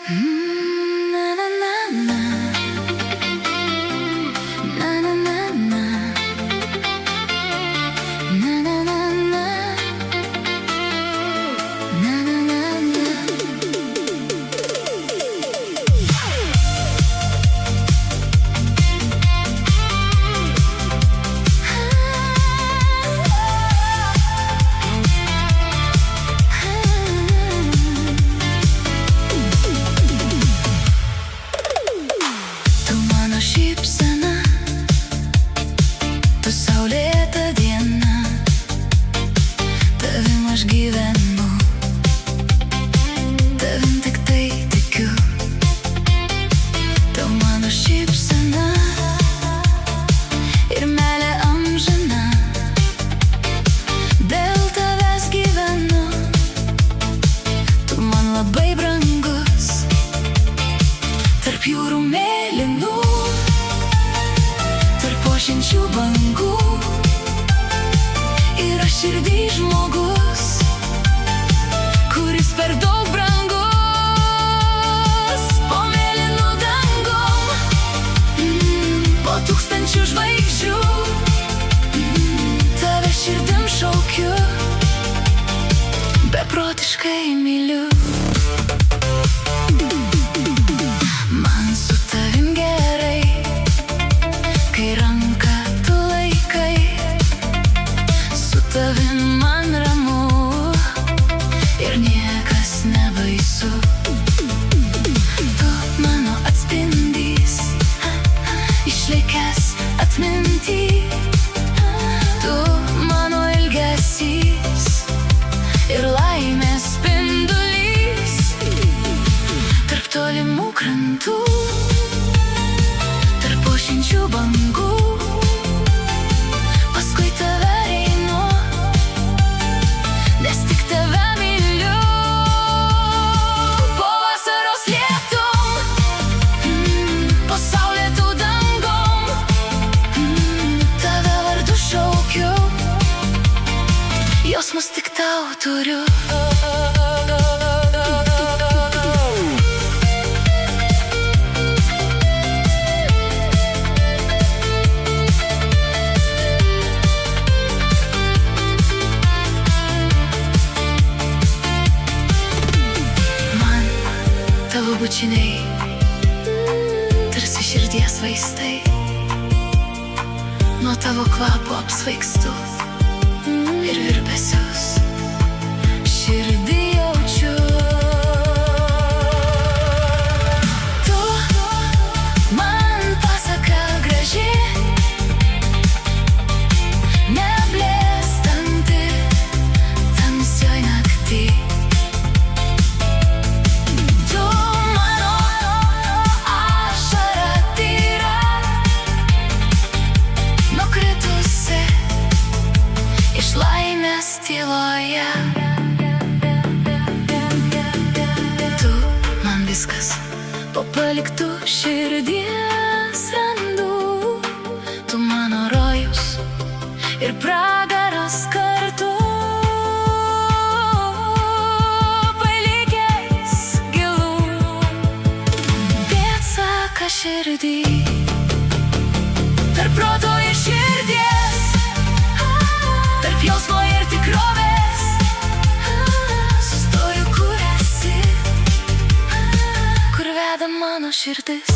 Na na na na. Na na na na. Na na na na. Na na na na. Tu mano šypsena, tu saulėta diena, tavim aš gyvenu, tavim tik tai tikiu. Tau mano šypsena ir meilė amžina, dėl tavęs gyvenu, tu man labai brangus, tarp jūrų mėlynų, tarp ošiančių bangų, yra širdį žmogus, kuris per daug brangus. Po mėlynu dangum, po tūkstančių žvaigždžių, tave širdim šaukiu, beprotiškai myliu. Man su tavim gerai, kai ranką tu laikai, su tavim man ramu ir niekas nebaisu. Tu mano atspindys, išlikęs atminty, tu mano ilgesys ir laimės spindulys. Tarp tolimų krantų, tarp ošiančių bangų, paskui tave einu, nes tik tave myliu. Po vasaros lietum, po saulėtų dangum, tave vardu šaukiu, jausmus tik tau turiu. Tavo bučiniai, tarsi širdies vaistai, nuo tavo kvapo apsvaigstu ir virpesius širdį jaučiu. Tu man pasaka graži, neblėstanti tamsioj nakty. Tyloje tu man viskas, po paliktų širdies randų, tu mano rojus ir pragaras kartu, palikęs gilų pėdsaką širdį, tarp proto ir širdies, tarp jausmo ir tikrovės, sustoju, kur esi, kur veda mano širdis.